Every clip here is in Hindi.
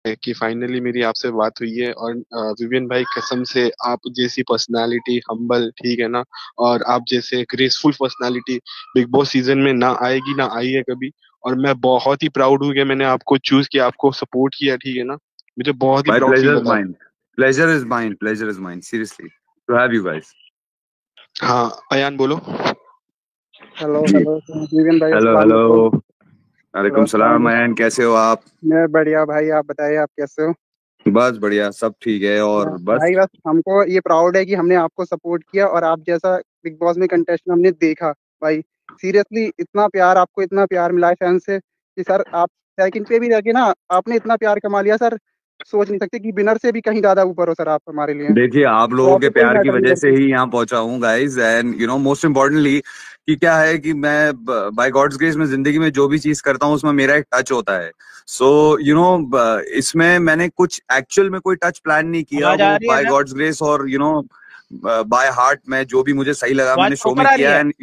कि फाइनली मेरी आपसे बात हुई है। और विवियन भाई, कसम से आप जैसी पर्सनालिटी, हम्बल, ठीक है ना, और आप जैसे graceful personality big boss season में ना आएगी, ना आई है कभी। और मैं बहुत ही प्राउड हूँ कि मैंने आपको चूज किया, आपको सपोर्ट किया, ठीक है ना। मुझे बहुत ही My proud feel pleasure is होता है। mine. Pleasure is mine. Pleasure is mine. Seriously, to have you guys. हाँ, अयान बोलो। हेलो जी। हेलो जीवन भाई, हेलो अस्सलाम हेलो। वालेकुम। हेलो, वालेकुम अस्सलाम सलाम वालेकुम। अयन, कैसे हो आप? मैं बढ़िया भाई, आप बताइए आप कैसे हो? बस बढ़िया, सब ठीक है और बस। भाई बस हमको ये प्राउड है कि हमने आपको सपोर्ट किया और आप जैसा बिग बॉस में कंटेस्टेंट हमने देखा। भाई सीरियसली इतना प्यार, आपको इतना प्यार मिला है फैन से कि सर आप सेकंड पे भी रह के ना आपने इतना प्यार कमा लिया सर। सोच नहीं सकते कि विनर से भी कहीं ज्यादा ऊपर हो सर आप हमारे लिए। देखिए, आप तो लोगों के आपको कोई प्यार की मैटर नहीं वजह से करती। ही यहाँ पहुंचा हूँ गाइस, एंड मोस्ट इम्पोर्टेंटली कि क्या है कि मैं बाय गॉड्स ग्रेस में जिंदगी में जो भी चीज करता हूँ उसमें मेरा एक टच होता है। सो इसमें मैंने कुछ एक्चुअल में कोई टच प्लान नहीं किया, आवाज आ वो रही है बाय ना? गॉड्स ग्रेस और बाय हार्ट में जो भी मुझे सही लगा आवाज मैंने शो में प्रॉपर आ रही किया। है? एंड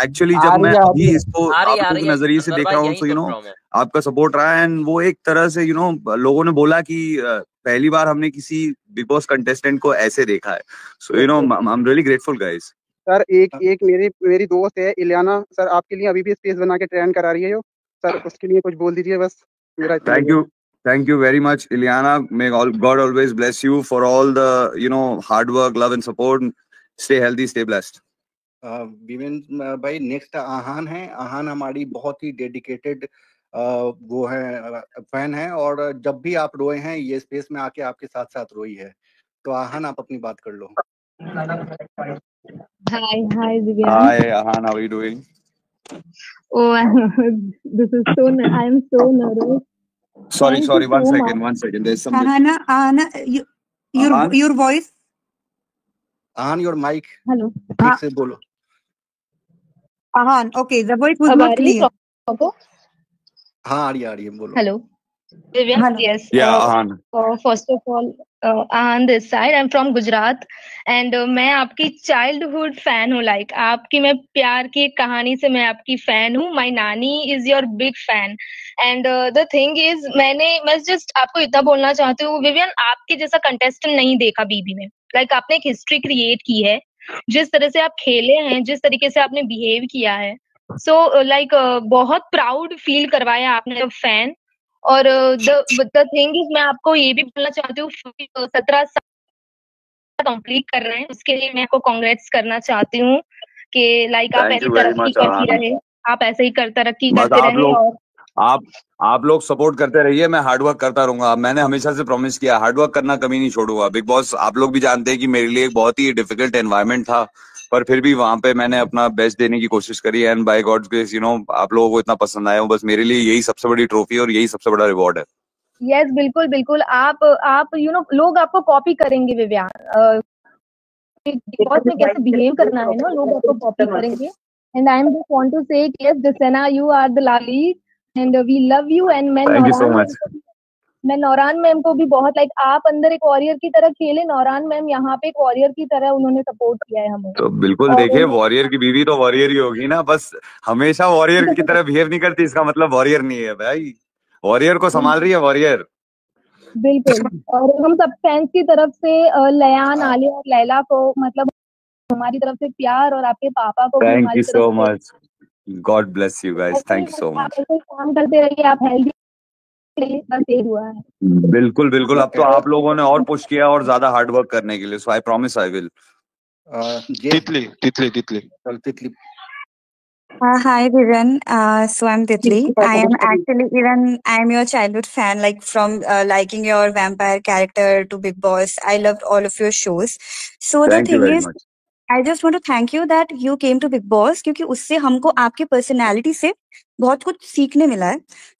एक्चुअली आ जब रही मैं है, आ रही अभी है। इसको आ आप लोगों रही के है नजरिए से अनवर देख भाई, रहा हूँ, यही सो तो प्रॉब्लम है। आपका सपोर्ट रहा है। एंड वो एक तरह से लोगों ने बोला कि पहली बार हमने किसी बिग बॉस कंटेस्टेंट को ऐसे देखा है। So I am really grateful guys. Sir एक एक मेरी मेरी दोस्त है इलियाना सर, आपके लिए अभी भी स्पेस बना के ट्रेन करा रही है जो। सर उसके लिए कुछ बोल दीजिए बस, मेरा इतना ही Thank है। you. Thank you very much, Ilyana. May God always bless you for all the, hard work, love and support. Stay healthy, stay blessed. Viven भाई, नेक्स्ट आहान है। आहान हमारी बहुत ही डेडिकेटेड वो है, फैन है, और जब भी आप रोए हैं ये स्पेस में आके आपके साथ साथ रोई है। तो आहान, आप अपनी बात कर लो। Hi, Divyan. Hi, Ahan. How are you doing? Oh, I am so nervous. Sorry, Thank you One so second, much. 1 second. There's some. Ahana, Ahana, Ahan? your voice. Aahan, your mic Hello. ठीक से बोलो। Ahan, okay, the voice was अब आ not रही है clear. proper? हाँ, आ रही है, बोलो। Hello. Divyan, Hello. yes. Yeah, Ahan. First of all, Ahan this side. I'm from Gujarat, and मैं आपकी childhood fan हूँ. Like आपकी मैं प्यार की एक कहानी से मैं आपकी fan हूँ. My नानी is your big fan. And the thing is, मैं just आपको इतना बोलना चाहती हूँ, विवियन आपके जैसा contestant नहीं देखा बीबी में. Like आपने एक history create की है. जिस तरह से आप खेले हैं, जिस तरीके से आपने behave किया है. So like बहुत proud feel करवाया आपने fan. और द थिंग इज, मैं आपको ये भी बोलना चाहती हूँ 17 साल कंप्लीट कर रहे हैं, उसके लिए मैं आपको कांग्रेट्स करना चाहती हूँ कि लाइक आप Thank ऐसी you very तरक्की much, करती Ahan. रहे, आप ऐसे ही तरक्की बस करते आप रहे। लोग और आप आप लोग सपोर्ट करते रहिए, मैं हार्ड वर्क करता रहूंगा। मैंने हमेशा से प्रॉमिस किया हार्ड वर्क करना कभी नहीं छोड़ूंगा। बिग बॉस आप लोग भी जानते हैं कि मेरे लिए एक बहुत ही डिफिकल्ट एनवायरनमेंट था, पर फिर भी वहां पे मैंने अपना बेस्ट देने की कोशिश करी। एंड बाय गॉड्स ग्रेस आप लोगों को इतना पसंद आया हो, बस मेरे लिए यही सबसे बड़ी ट्रॉफी और यही सबसे बड़ा रिवॉर्ड है। यस, बिल्कुल बिल्कुल, आप लोग आपको कॉपी करेंगे विवियन। बिग बॉस में कैसे बिहेव करना है ना, लोग आपको कॉपी करेंगे। And I am just want to say yes दिसेना, you are the lolly and we love you. And thank you so much. मैं नौरान मैम को भी बहुत लाइक, आप अंदर एक वॉरियर की तरह खेले, नौरान मैम यहाँ पे एक वॉरियर की तरह उन्होंने सपोर्ट किया है हमें। तो बिल्कुल, और देखिए, वॉरियर की बीवी तो वॉरियर ही होगी ना, बस हमेशा वॉरियर की तरह बिहेव नहीं करती इसका मतलब वॉरियर नहीं है भाई। वॉरियर को संभाल रही है वॉरियर। बिल्कुल, और हम सब फैंस की तरफ से लयान, आलिया और लैला को मतलब हमारी तरफ से प्यार, और आपके पापा को भी थैंक हमारी यू तरफ सो से। Much. God bless you guys, thank you सो आप मच। ऐसे काम करते रहिए, आप हेल्दी बस यही हुआ है। बिल्कुल बिल्कुल, अब तो आप लोगों ने और पुश किया और ज्यादा हार्ड वर्क करने के लिए, सो आई प्रॉमिस आई विल। तितली तितली तितली तितली। Hi, Vivian. So I'm Titli. I am actually I am your childhood fan, like from liking your vampire character to Big Boss. I loved all of your shows. So the thank you thing very is, much. I just want to thank you that you came to Big Boss क्योंकि उससे हमको आपके पर्सनालिटी से बहुत कुछ सीखने मिला है।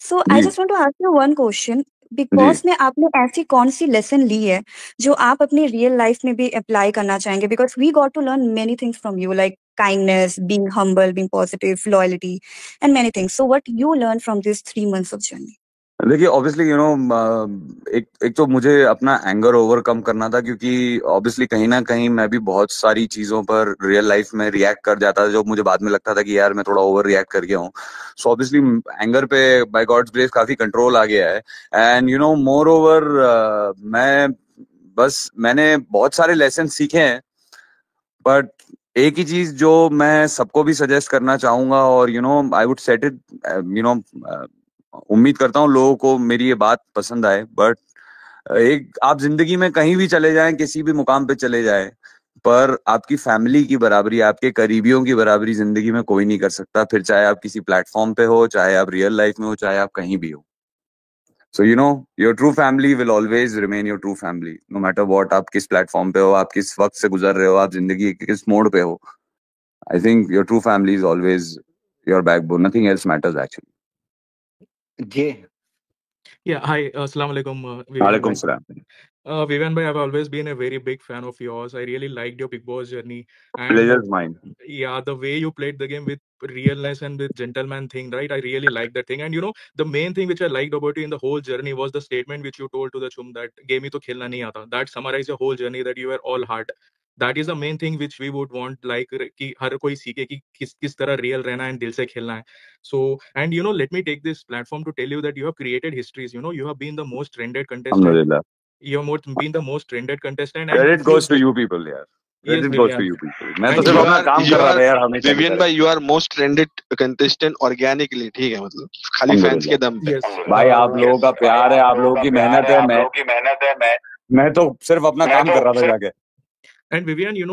So I जी just want to ask you one question. Bigg जी। बॉस में आपने ऐसी कौन सी लेसन ली है जो आप अपनी रियल लाइफ में भी अप्लाई करना चाहेंगे? Because we got to learn many things from you, like kindness, being humble, being positive, loyalty, and many things. So what you learned from these 3 months of journey? देखिए ऑब्वियसली एक तो मुझे अपना एंगर ओवरकम करना था, क्योंकि ऑब्वियसली कहीं ना कहीं मैं भी बहुत सारी चीजों पर रियल लाइफ में रिएक्ट कर जाता था, जो मुझे बाद में लगता था कि यार मैं थोड़ा ओवर रिएक्ट कर गया हूँ। सो ऑब्वियसली एंगर पे बाय गॉड्स ग्रेस काफी कंट्रोल आ गया है। एंड मोर ओवर मैंने बहुत सारे लेसन सीखे हैं, बट एक ही चीज जो मैं सबको भी सजेस्ट करना चाहूंगा, और I would set it, you know उम्मीद करता हूँ लोगों को मेरी ये बात पसंद आए, बट एक आप जिंदगी में कहीं भी चले जाएं, किसी भी मुकाम पे चले जाएं, पर आपकी फैमिली की बराबरी, आपके करीबियों की बराबरी जिंदगी में कोई नहीं कर सकता, फिर चाहे आप किसी प्लेटफॉर्म पे हो, चाहे आप रियल लाइफ में हो, चाहे आप कहीं भी हो। So your true family will always remain your true family, no matter what, आप किस प्लेटफॉर्म पे हो, आप किस वक्त से गुजर रहे हो, आप जिंदगी के किस मोड़ पे हो। I think your true family is always your backbone, nothing else matters actually. J Yeah, hi. Assalamu alaikum, Vivian वालेकुम bhai. सलाम। Vivian bhai, I've always been a very big fan of yours. I really liked your Big Boss journey, and Pleasure is mine. yeah, the way you played the game with realness and with gentleman thing, right? I really liked that thing. And the main thing which I liked about you in the whole journey was the statement which you told to the chum that game ही तो खेलना नहीं आता. That summarized your whole journey, that you were all heart. That is the main thing which we would want, like कि हर कोई सीखे कि किस तरह real रहना है and दिल से खेलना है. So, and let me take this platform to tell you that you have created histories. You have been the most trended contestant. Alhamdulillah. You have been the most trended contestant. And Credit goes to you people, यार. Yes, Credit goes to Vivian. you people. मैं तो And सिर्फ you अपना are काम you कर रहा are था यार, हमेशा की विवियन तरह। भाई, you are most trended contestant organically, ठीक है, मतलब खाली फैंस के दम पे। yes, भाई आप लोगों का प्यार है, आप लोगों की मेहनत है, मैं तो सिर्फ अपना काम कर रहा था जाके। And Vivian, you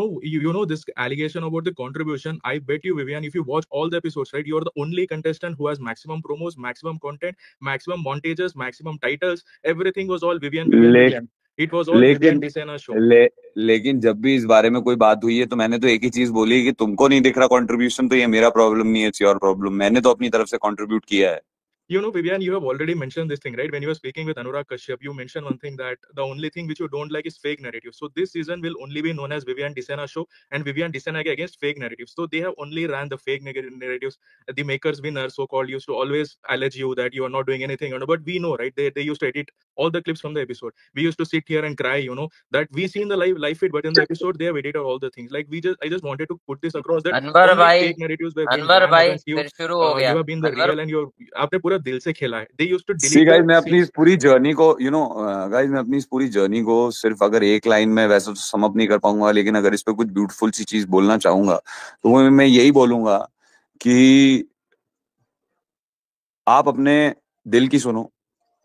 know this allegation about the contribution. I bet you, Vivian, if you watch all the episodes, right, you are the only contestant who has maximum promos, maximum content, maximum montages, maximum titles. Everything was all Vivian, Vivian, ले- Vivian. It was all लेकिन Vivian Desena show. लेकिन जब भी इस बारे में कोई बात हुई है तो मैंने तो एक ही चीज बोली कि तुमको नहीं दिख रहा कंट्रीब्यूशन, तो ये मेरा प्रॉब्लम नहीं है, इट्स योर प्रॉब्लम। मैंने तो अपनी तरफ से कंट्रीब्यूट किया है। Vivian, you have already mentioned this thing, right? When you were speaking with Anurag Kashyap, you mentioned one thing, that the only thing which you don't like is fake narratives. So this season will only be known as Vivian Desena show, and Vivian Desena against fake narratives. So they have only ran the fake narratives. The makers winner, so-called, used to always allege you that you are not doing anything. But we know, right? They used to edit all the clips from the episode. We used to sit here and cry, that we see in the live feed, but in the episode they have edited all the things. Like I just wanted to put this across, that Anwar only भाई fake narratives were being Anwar ran भाई against you. फिर शुरू हो You गया have been the Anwar real, and आपने पूरा दिल से खेला है. They used to see delete guys, the मैं अपनी scenes. इस पूरी जर्नी को गाइस, मैं अपनी इस पूरी जर्नी को सिर्फ अगर एक लाइन में वैसे तो सम अप नहीं कर पाऊंगा, लेकिन अगर इस पे कुछ ब्यूटीफुल सी चीज बोलना चाहूंगा तो वो मैं यही बोलूंगा कि आप अपने दिल की सुनो,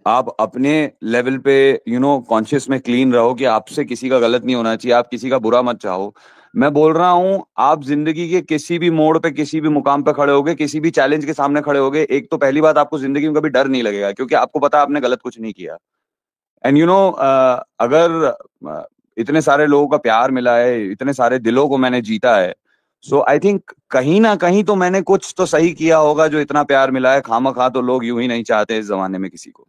आप अपने लेवल पे कॉन्शियस में क्लीन रहो कि आपसे किसी का गलत नहीं होना चाहिए, आप किसी का बुरा मत चाहो। मैं बोल रहा हूं, आप जिंदगी के किसी भी मोड़ पे, किसी भी मुकाम पे खड़े होगे, किसी भी चैलेंज के सामने खड़े होगे, एक तो पहली बात, आपको जिंदगी में कभी डर नहीं लगेगा, क्योंकि आपको पता है आपने गलत कुछ नहीं किया। एंड अगर इतने सारे लोगों का प्यार मिला है, इतने सारे दिलों को मैंने जीता है, सो आई थिंक कहीं ना कहीं तो मैंने कुछ तो सही किया होगा जो इतना प्यार मिला है। खामखा तो लोग यूं ही नहीं चाहते इस जमाने में किसी को।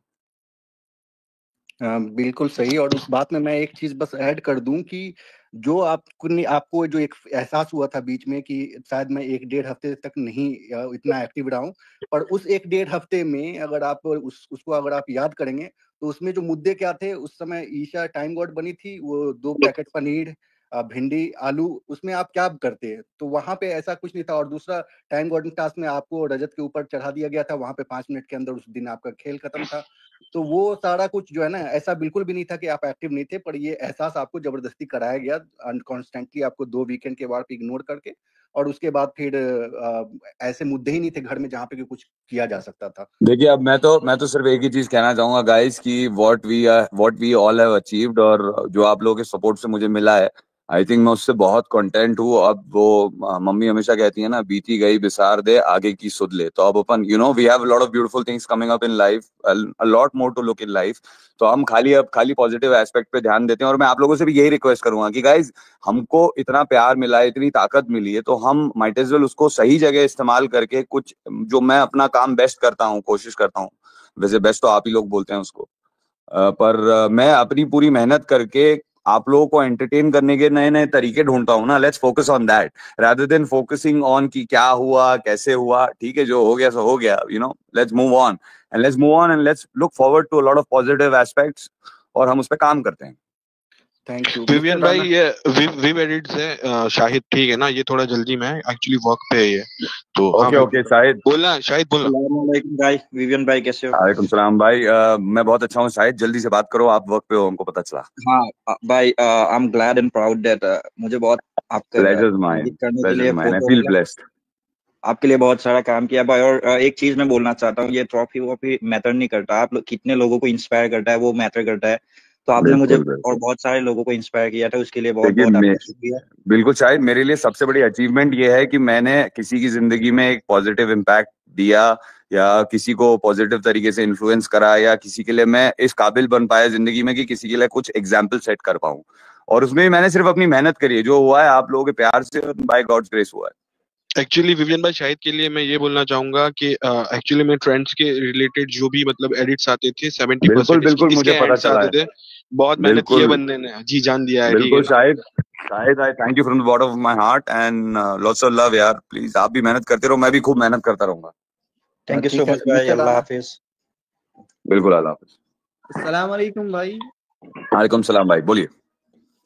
बिल्कुल सही। और उस बात में मैं एक चीज बस ऐड कर दूं कि जो आपको जो एक एहसास हुआ था बीच में कि शायद मैं 1-1.5 हफ्ते तक नहीं इतना एक्टिव रहा हूं, पर उस 1-1.5 हफ्ते में अगर आप उसको अगर आप याद करेंगे तो उसमें जो मुद्दे क्या थे, उस समय ईशा टाइम गॉड बनी थी, वो 2 पैकेट पनीर, भिंडी, आलू, उसमें आप क्या करते? तो वहां पे ऐसा कुछ नहीं था। और दूसरा, टाइम गॉड टास्क में आपको रजत के ऊपर चढ़ा दिया गया था, वहां पे 5 मिनट के अंदर उस दिन आपका खेल खत्म था। तो वो सारा कुछ जो है ना, ऐसा बिल्कुल भी नहीं था कि आप एक्टिव नहीं थे, पर ये एहसास आपको जबरदस्ती कराया गया कॉन्स्टेंटली, आपको 2 वीकेंड के बाद इग्नोर करके। और उसके बाद फिर ऐसे मुद्दे ही नहीं थे घर में जहाँ पे कुछ किया जा सकता था। देखिए, अब मैं तो सिर्फ एक ही चीज कहना चाहूंगा गाइस कि what we all have achieved, और जो आप लोगों के सपोर्ट से मुझे मिला है, आई थिंक मैं उससे बहुत कंटेंट हूँ। अब वो मम्मी हमेशा कहती है ना, बीती गई बिसार दे, आगे की सुध ले। तो अब अपन we have lot of beautiful things coming up in life, a lot more to look in life. तो हम खाली पॉजिटिव एस्पेक्ट पे ध्यान देते हैं। और मैं आप लोगों से भी यही रिक्वेस्ट करूंगा कि गाइज, हमको इतना प्यार मिला है, इतनी ताकत मिली है, तो हम माइट एज वेल उसको सही जगह इस्तेमाल करके कुछ, जो मैं अपना काम बेस्ट करता हूँ, कोशिश करता हूँ, वैसे बेस्ट तो आप ही लोग बोलते हैं उसको, पर मैं अपनी पूरी मेहनत करके आप लोगों को एंटरटेन करने के नए नए तरीके ढूंढता हूँ ना, let's focus on that rather than focusing on कि क्या हुआ कैसे हुआ। ठीक है, जो हो गया सो हो गया, let's move on and let's look forward to a lot of positive aspects, और हम उस पर काम करते हैं। थैंक यू विवियन भाई, ये विव एडिट्स है शाहिद, ठीक है ना, ये थोड़ा जल्दी में एक्चुअली वर्क पे है ये, तो हाँ ओके ओके, शाहिद बोलना, शाहिद बोलना। अस्सलामुअलैकुम भाई, विवियन भाई कैसे हो? वालेकुम सलाम भाई, मैं बहुत अच्छा हूँ। शाहिद जल्दी से बात करो, आप वर्क पे हो, हमको पता चला। हाँ भाई, I am glad and proud that मुझे बहुत आपका प्लेजर माइन, मदद करने के प्लेजर लिए माइन, आई बहुत फील हो गया। ब्लेस्ड। आपके लिए बहुत सारा काम किया भाई। और एक चीज मैं बोलना चाहता हूँ, ये ट्रॉफी वॉफी मैटर नहीं करता, आप लोग कितने लोगों को इंस्पायर करता है वो मैटर करता है। तो आपने मुझे बिल्कुल और बिल्कुल। बहुत सारे लोगों को इंस्पायर किया था, उसके लिए बहुत देखिए बहुत आपका शुक्रिया। बिल्कुल शायद मेरे लिए सबसे बड़ी अचीवमेंट ये है कि मैंने किसी की जिंदगी में एक पॉजिटिव इम्पैक्ट दिया, या किसी को पॉजिटिव तरीके से इन्फ्लुएंस करा, या किसी के लिए मैं इस काबिल बन पाया जिंदगी में कि किसी के लिए कुछ एग्जाम्पल सेट कर पाऊं। और उसमें भी मैंने सिर्फ अपनी मेहनत करी है, जो हुआ है आप लोगों के प्यार से, बाय गॉड्स ग्रेस हुआ है। एक्चुअली विवियन भाई, शाहिद के लिए मैं ये बोलना चाहूंगा कि एक्चुअली में ट्रेंड्स के रिलेटेड जो भी मतलब एडिट्स आते थे 70% बिल्कुल बिल्कुल, इसके मुझे पता एड्स चला आते है। थे। बहुत मेहनत की है बिल्कुल बंदे ने, जी जान दिया है, ठीक है बिल्कुल ना। शाहिद, शाहिद आई thank you from the bottom of my heart and lots of love यार। प्लीज आप भी मेहनत करते रहो, मैं भी खूब मेहनत करता रहूंगा। थैंक यू सो ठीक है मच भाई, मिस्टर अल्लाह हाफिज। बिल्कुल, अल्लाह हाफिज। अस्सलाम वालेकुम भाई। वालेकुम सलाम भाई, बोलिए।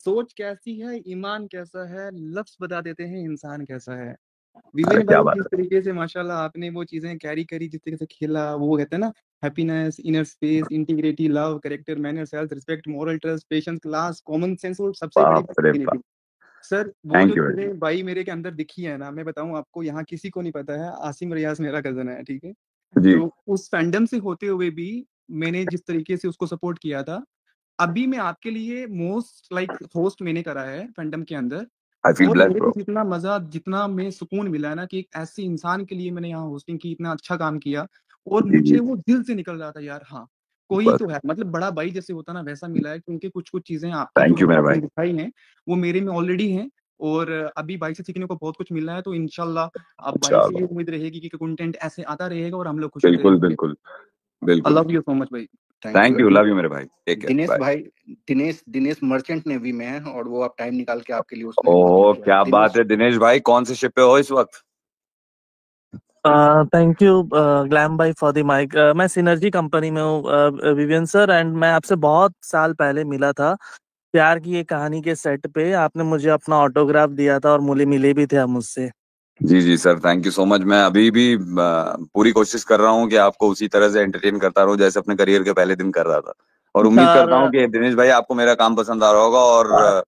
सोच कैसी है, ईमान कैसा है, लफ्ज बता देते हैं इंसान कैसा है। अरे विवेन क्या भाई, बात जिस है। तरीके से माशाल्लाह आपने वो चीजें कैरी करी, जिस तरीके से खेला, वो कहते हैं ना, happiness, inner space, integrity, love, character, manner, self respect, moral trust, patience, class, common sense, और सबसे बड़ी बाप बात रे dignity। बाप, सर वो जो थैंक यू वेरी चीजें भाई मेरे के अंदर दिखी है ना, मैं बताऊं आपको, यहाँ किसी को नहीं पता है, आसिम रियाज मेरा कजन है, ठीक है। मच जी। तो उस फैंडम से होते हुए भी मैंने जिस तरीके से उसको सपोर्ट किया था, अभी मैं आपके लिए मोस्ट लाइक होस्ट मैंने करा है फैंडम के अंदर। आई फील और ब्लेस्ड मेरे को ब्रो। जितना मजा, जितना मैं सुकून मिला है ना, कि एक ऐसे इंसान के लिए मैंने यहाँ होस्टिंग की, इतना अच्छा काम किया, और जी मुझे जी, वो दिल से निकल रहा था यार, हाँ कोई बस तो है, मतलब बड़ा भाई जैसे होता ना, वैसा मिला है। क्योंकि कुछ कुछ चीजें आपकी जो थैंक यू मेरे भाई। आपने दिखाई हैं, वो मेरे में ऑलरेडी हैं, और अभी भाई से सीखने को बहुत कुछ मिल रहा है। तो इंशाल्लाह अब भाई से चलो ये उम्मीद रहेगी कि कंटेंट ऐसे आता रहेगा और हम लोग खुश होते बिल्कुल रहेंगे। बिल्कुल आई बिल्कुल। लव यू सो मच भाई। Thank thank you. You, love you मेरे भाई, टेक केयर, दिनेश बाय। भाई, दिनेश मर्चेंट नेवी में है, और वो आप टाइम निकाल के आपके लिए उसने होस्टिंग ओह किया। क्या बात दिनेश, है दिनेश भाई, कौन से शिप पे हो इस वक्त? थैंक यू ग्लैम भाई फॉर द माइक। मैं सिनर्जी कंपनी में हूँ विवियन सर, एंड मैं आपसे बहुत साल पहले मिला था प्यार की ये कहानी के सेट पे। आपने मुझे अपना ऑटोग्राफ दिया था और मिले भी थे आप मुझसे। जी जी sir, thank you so much. मैं अभी भी पूरी कोशिश कर रहा हूँ कि आपको उसी तरह से एंटरटेन करता रहूँ जैसे अपने करियर के पहले दिन कर रहा था, और उम्मीद करता हूँ और कि दिनेश भाई आपको मेरा काम पसंद आ रहा होगा। और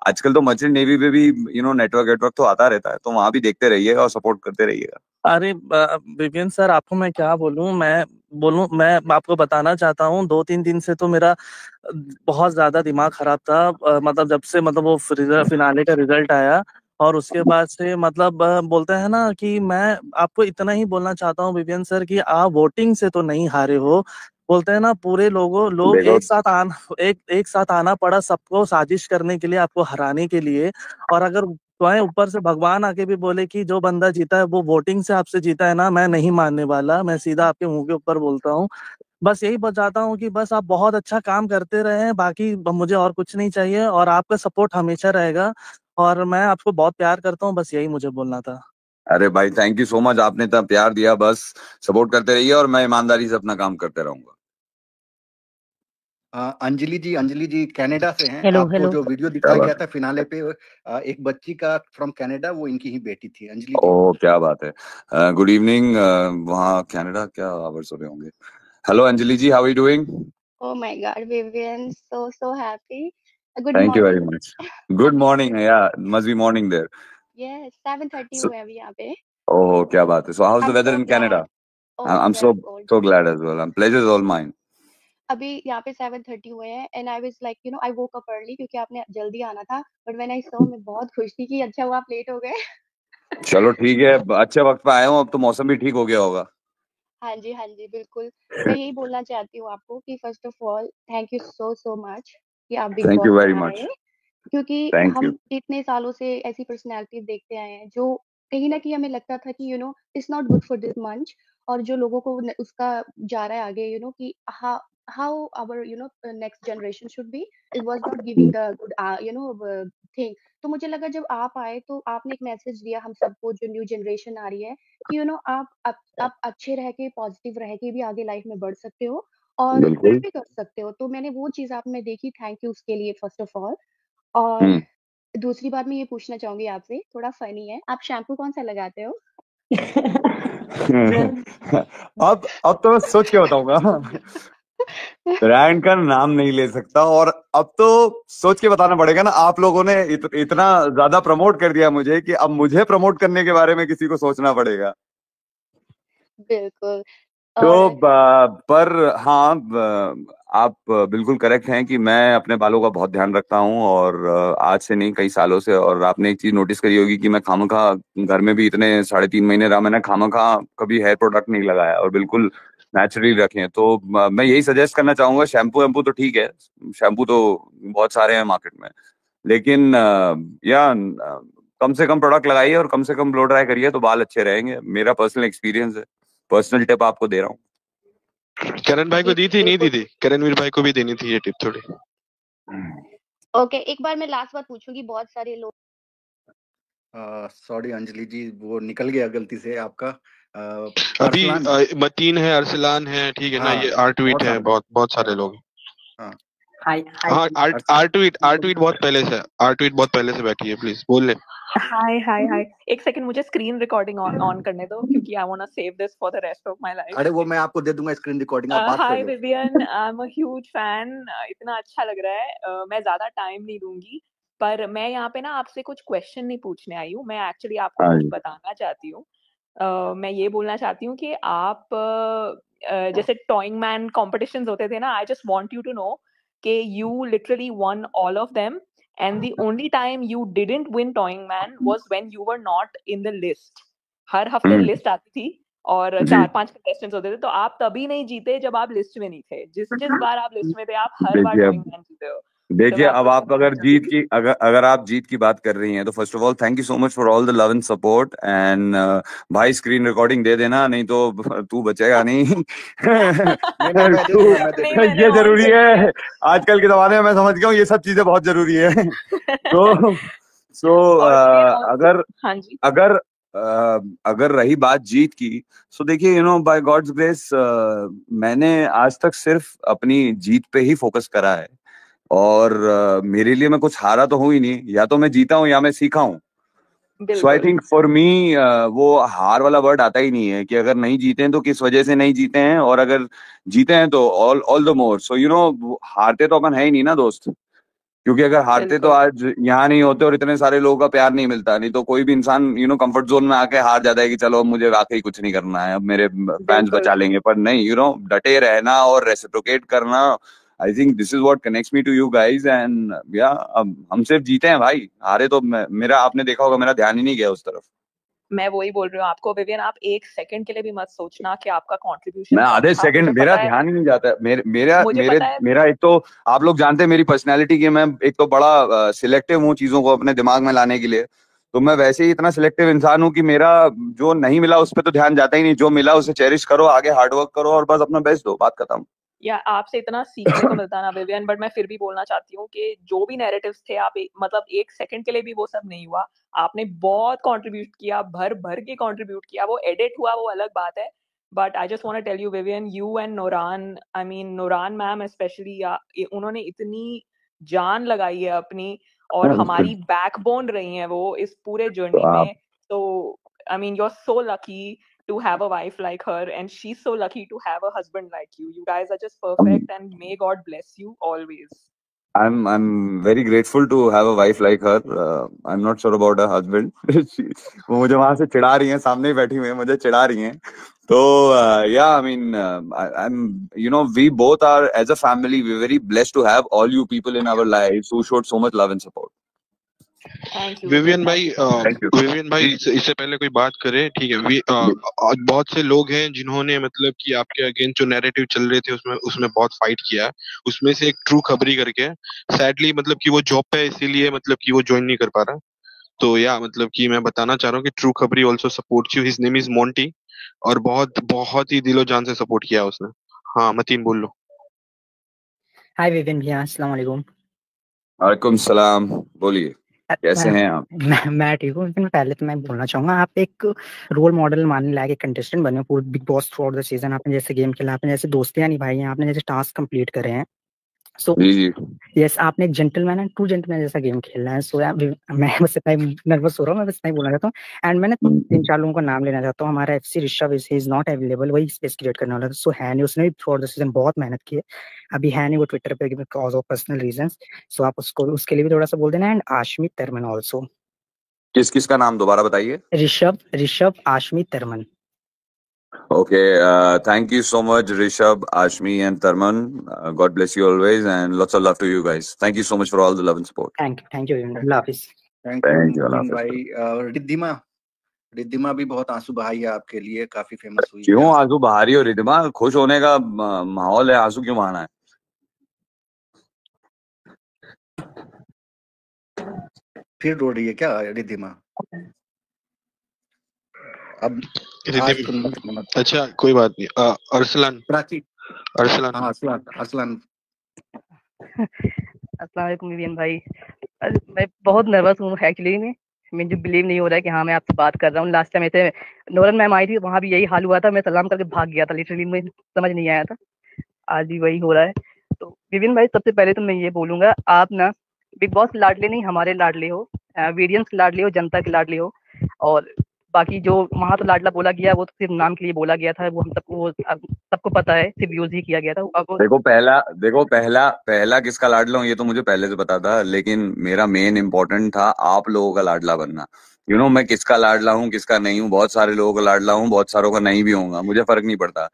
आजकल तो मर्चेंट नेवी पे भी नेटवर्क वेटवर्क तो आता रहता है, तो वहां भी देखते रहिएगा और सपोर्ट करते रहिएगा। अरे विपिन सर, आपको मैं क्या बोलूं, मैं आपको बताना चाहता हूं, 2-3 दिन से तो मेरा बहुत ज्यादा दिमाग खराब था। मतलब जब से मतलब वो फिनाले का रिजल्ट आया, और उसके बाद से मतलब बोलते हैं ना कि मैं आपको इतना ही बोलना चाहता हूं विपिन सर कि आप वोटिंग से तो नहीं हारे हो। बोलते हैं ना, पूरे लोग देखो, एक साथ आना पड़ा सबको साजिश करने के लिए, आपको हराने के लिए। और अगर तो ऊपर से भगवान आके भी बोले कि जो बंदा जीता है वो वोटिंग से आपसे जीता है ना, मैं नहीं मानने वाला, मैं सीधा आपके मुंह के ऊपर बोलता हूँ। बस यही बताता हूँ कि बस आप बहुत अच्छा काम करते रहे, बाकी मुझे और कुछ नहीं चाहिए, और आपका सपोर्ट हमेशा रहेगा, और मैं आपको बहुत प्यार करता हूँ, बस यही मुझे बोलना था। अरे भाई थैंक यू सो मच, आपने इतना प्यार दिया, बस सपोर्ट करते रहिए और मैं ईमानदारी से अपना काम करते रहूंगा। अंजलि जी कनाडा से हैं। हेलो आपको हेलो। जो वीडियो क्या दिखाया बात गया है, था फिनाले पे, एक बच्ची का फ्रॉम कनाडा, वो इनकी ही बेटी थी, अंजलि जी। ओह क्या बात है। गुड इवनिंग, वहाँ कनाडा क्या आवर्स हो रहे होंगे। Hello Anjali ji, how are you doing? Oh my God, Vivian, so happy. Good thank you very morning. Much. Good morning, yeah must be morning there. Yes, 7:30 So, हुए अभी यहाँ पे। ओह क्या बात है। So how's the I'm weather so in Canada? glad. Oh, I'm very cold. so glad as well. Pleasure is all mine. अभी यहाँ पे 7:30 हुए हैं, and I was like, I woke up early क्योंकि आपने जल्दी आना था, but when I saw, मैं बहुत खुश थी कि अच्छा हुआ आप लेट हो गए। चलो ठीक है, अच्छे वक्त पे आया हूँ, अब तो मौसम भी ठीक हो गया होगा। हाँ जी बिल्कुल। मैं यही बोलना चाहती हूँ आपको कि first of all thank you so much कि आप बिग थैंक बॉस यू में वेरी आए। मच। क्योंकि थैंक यू। हम इतने सालों से ऐसी पर्सनैलिटी देखते आए हैं जो कहीं ना कहीं हमें लगता था कि it's not good for this मंच, और जो लोगों को उसका जा रहा है आगे, कि हाँ how our next generation should be. It was not giving the good thing. तो मुझे लगा जब आप आए तो आपने एक मैसेज दिया हम सबको, जो न्यू जनरेशन आ रही है, कि आप अच्छे रह के, पॉजिटिव रह के भी आगे लाइफ में बढ़ सकते हो और कुछ बिल्कुल। भी कर सकते हो। तो मैंने वो चीज आप में देखी, थैंक यू उसके लिए फर्स्ट ऑफ ऑल। और हम्म। दूसरी बात मैं ये पूछना चाहूंगी आपसे, थोड़ा फनी है, आप शैम्पू कौन सा लगाते हो? अब तो मैं सोच के बताऊंगा। ब्रांड का नाम नहीं ले सकता, और अब तो सोच के बताना पड़ेगा ना। आप लोगों ने इतना ज्यादा प्रमोट कर दिया मुझे कि अब मुझे प्रमोट करने के बारे में किसी को सोचना पड़ेगा। बिल्कुल। तो और पर हाँ, आप बिल्कुल करेक्ट हैं कि मैं अपने बालों का बहुत ध्यान रखता हूँ, और आज से नहीं, कई सालों से। और आपने एक चीज नोटिस करी होगी कि मैं खामखा घर में भी इतने 3.5 महीने रहा, मैंने खामखा कभी हेयर प्रोडक्ट नहीं लगाया, और बिल्कुल नेचुरली रखे। तो मैं यही सजेस्ट करना चाहूंगा। शैम्पू वैम्पू तो ठीक है, शैम्पू तो बहुत सारे हैं मार्केट में, लेकिन कम से कम प्रोडक्ट लगाइए और कम से कम ब्लो ड्राई करिए तो बाल अच्छे रहेंगे। मेरा पर्सनल एक्सपीरियंस है, पर्सनल टिप आपको दे रहा हूँ। करण भाई को दी थी, नहीं दी थी? करणवीर भाई को भी देनी थी ये टिप थोड़ी। ओके, एक बार मैं लास्ट बात पूछूंगी, बहुत सारे लोग सॉरी अंजलि जी, वो निकल गया गलती से आपका। अभी अरसलान। मतीन है, अरसलान है, ठीक है ना, हाँ, ये आर्टवीट बहुत है, सारे बहुत बहुत हाँ सारे लोग। हाँ हाय हाय हाँ, अरसलान। आर्टवीट बहुत पहले से, आर्टवीट बहुत पहले से बैठी है, प्लीज बोल ले। हाय हाय हाय एक सेकंड, मुझे स्क्रीन रिकॉर्डिंग ऑन करने दो क्योंकि I want to save this for the rest of my life. अरे वो मैं आपको दे दूंगा स्क्रीन रिकॉर्डिंग, आप बात कर hello. Vivian, I am a huge fan. इतना अच्छा लग रहा है। मैं ज्यादा टाइम नहीं दूंगी, पर मैं यहाँ पे ना आपसे कुछ क्वेश्चन नहीं पूछने आई हूँ, मैं एक्चुअली आपको हाँ कुछ जी। बताना चाहती हूँ। मैं ये बोलना चाहती हूँ कि आप जैसे टॉइंग मैन कॉम्पिटिशंस होते थे ना, I just want you to know कि you literally won all of them, and the only time you didn't win Toying Man was when you were not in the list. हर हफ्ते लिस्ट आती थी और जी 4-5 कंटेस्टेंट्स होते थे, तो आप तभी नहीं जीते जब आप लिस्ट में नहीं थे। जिस जिस बार आप लिस्ट में थे, आप हर बार देखिए टॉइंग अब मैन जीते हो। तो देखिए मैं अब आपको ये आप बताना अगर चाहती थी। अगर आप जीत की बात कर रही हैं तो first of all thank you so much for all the love and support. And भाई स्क्रीन रिकॉर्डिंग दे देना, नहीं तो तू बचेगा नहीं। नहीं मैं दे तू, दूंगा, मैं दे नहीं, दूंगा। मैंने ये ऑन जरूरी कर दी है है। आजकल के जमाने में। मैं समझ गया हूँ ये सब चीजें बहुत जरूरी है। तो सो और विवियन ऑल्सो, अगर हाँ जी। अगर अगर रही बात जीत की, सो देखिए बाय गॉड्स ग्रेस मैंने आज तक सिर्फ अपनी जीत पे ही फोकस करा है। और मेरे लिए मैं कुछ हारा तो हूं ही नहीं, या तो मैं जीता हूं या मैं सीखा हूं। सो आई बिल्कुल थिंक फॉर मी वो हार वाला वर्ड आता ही नहीं है कि अगर नहीं जीते हैं तो किस वजह से नहीं जीते हैं, और अगर जीते हैं तो ऑल ऑल द मोर। सो हारते तो अपन है ही नहीं ना दोस्त, क्योंकि अगर हारते तो बिल्कुल आज यहाँ नहीं होते और इतने सारे लोगों का प्यार नहीं मिलता। नहीं तो कोई भी इंसान कंफर्ट जोन में आके हार जाता है कि चलो अब मुझे वाकई कुछ नहीं करना है, अब मेरे फैंस बिल्कुल बचा लेंगे। पर नहीं, डटे रहना और रेसिप्रोकेट करना, I think this is what connects me to you guys. And या अब हम सिर्फ जीते हैं भाई, हारे तो मेरा, आपने देखा होगा, मेरा ध्यान ही नहीं गया उस तरफ। मैं वही बोल रही हूँ आपको विवियन, आप एक सेकंड के लिए भी मत सोचना कि आपका मैं कंट्रीब्यूशन कम आधे था। सेकंड, मुझे मेरा पता है, ध्यान ही नहीं जाता। मेरा मुझे मेरे पता है। मेरा एक तो आप लोग जानते हैं मेरी पर्सनैलिटी की, मैं एक तो बड़ा सिलेक्टिव हूँ चीजों को अपने दिमाग में लाने के लिए। तो मैं वैसे ही इतना सिलेक्टिव इंसान हूँ कि मेरा जो नहीं मिला उस पर तो ध्यान जाता ही नहीं। जो मिला उसे चेरिश करो, आगे हार्डवर्क करो और बस अपना बेस्ट दो, बात खत्म। या आपसे इतना सीखने को मिलता है ना विवियन, बट मैं फिर भी बोलना चाहती हूँ कि जो भी नैरेटिव्स थे, आप मतलब एक सेकंड के लिए भी वो सब नहीं हुआ। आपने बहुत कंट्रीब्यूट किया, भर भर के कंट्रीब्यूट किया। वो एडिट हुआ वो अलग बात है, but I just want to tell you Vivian, you and Nooran, I mean Nooran ma'am specially, उन्होंने इतनी जान लगाई है अपनी, और हमारी बैकबोन रही हैं वो इस पूरे तो जर्नी आप में। तो I mean, you're so lucky to have a wife like her, and she's so lucky to have a husband like you. You guys are just perfect, and may God bless you always. I'm very grateful to have a wife like her. I'm not sure about her husband. वो मुझे वहां से चिढ़ा रही हैं, सामने ही बैठी हुई हैं, मुझे चिढ़ा रही हैं। तो yeah, I mean, I'm we both are, as a family, we're very blessed to have all you people in our lives who showed so much love and support. Thank you, Vivian Vivian. भाई, Thank you so much. Thank you. Vivian भाई, इससे पहले कोई बात करे, ठीक है? आज बहुत से लोग हैं जिन्होंने मतलब कि आपके अगेंस्ट जो नैरेटिव चल रहे थे उसमें बहुत फाइट किया है। उसमें से एक ट्रू खबरी करके, सैडली मतलब कि वो जॉब पे है, इसीलिए मतलब कि वो ज्वाइन नहीं कर पा रहा। तो या मतलब कि मैं बताना चाह रहा हूँ कि ट्रू खबरी also supports you, his name is Monty, और बहुत बहुत ही दिलो जान से सपोर्ट किया उसने। हाँ मतीन बोल लो। हाय विपिन भैया, अस्सलाम वालेकुम। वालेकुम सलाम। बोलिए, कैसे मैं हैं आप? मैं ठीक हूँ। लेकिन पहले तो मैं बोलना चाहूंगा, आप एक रोल मॉडल मानने लायक एक कंटेस्टेंट बने हो पूरे big boss through out the season. आपने जैसे गेम खेला, आपने जैसे दोस्तियां निभाई हैं, आपने जैसे टास्क कंप्लीट करे हैं। सो जी जी। यस, आपने एक जेंटलमैन एंड ट्रू जेंटलमैन जैसा गेम खेलना है। सो मैं बस इतना ही नर्वस हो रहा हूँ, मैं बस इतना ही बोलना चाहता हूँ। एंड मैंने 3-4 लोगों का नाम लेना चाहता हूँ। हमारा FC Rishabh is not available, वही स्पेस क्रिएट करने वाला था। सो हैनी, उसने भी थ्रू आउट द सीजन बहुत मेहनत की है। अभी है नहीं वो ट्विटर पे because of personal reasons. So आप उसको उसके लिए भी थोड़ा सा बोल देना। And Ashmeet Tarman also. किस किस का नाम दोबारा बताइए? Rishabh Ashmeet Tarman. Okay, thank you so much, Rishabh, Ashmi, and Tarman. God bless you always, and lots of love to you guys. Thank you so much for all the love and support. Thank you अल्लाह हाफिज। Thank you Thank you, Allah Mubeen Hafiz. भाई। रिद्धिमा भी बहुत आंसू बहाई है आपके लिए, काफी फेमस हुई है क्यों आज। आंसू बहा रही हो रिद्धिमा? खुश होने का माहौल है, आंसू क्यों बहाना है? फिर रो रही है क्या रिद्धिमा? अब आज रिद्धि तो मत। अच्छा कोई बात नहीं। अरसलान प्राची, अरसलान हाँ अरसलान। अस्सलाम वालेकुम विवियन भाई। मैं बहुत नर्वस हूँ एक्चुअली में। मुझे बिलीव नहीं हो रहा है कि हाँ मैं आपसे बात कर रहा हूँ। लास्ट टाइम ऐसे नूरन मैम आई थी, वहाँ भी यही हाल हुआ था। मैं सलाम करके भाग गया था, लिटरली में समझ नहीं आया था। आज भी वही हो रहा है। तो विवियन भाई, सबसे पहले तो मैं ये बोलूंगा, आप ना बिग बॉस लाडले नहीं, हमारे लाडले हो, वीडियंस के लाडले हो, जनता के लाडले हो। और बाकी जो वहाँ तो लाडला बोला गया, वो तो सिर्फ नाम के लिए बोला गया था। वो हम सबको पता है, सिर्फ यूज ही किया गया था। अब देखो पहला किसका लाडला हूँ ये तो मुझे पहले से पता था, लेकिन मेरा मेन इम्पोर्टेंट था आप लोगों का लाडला बनना। मैं किसका लाडला हूँ किसका नहीं हूँ, बहुत सारे लोगों का लाडला हूँ, बहुत सारों का नहीं भी होऊंगा, मुझे फर्क नहीं पड़ता।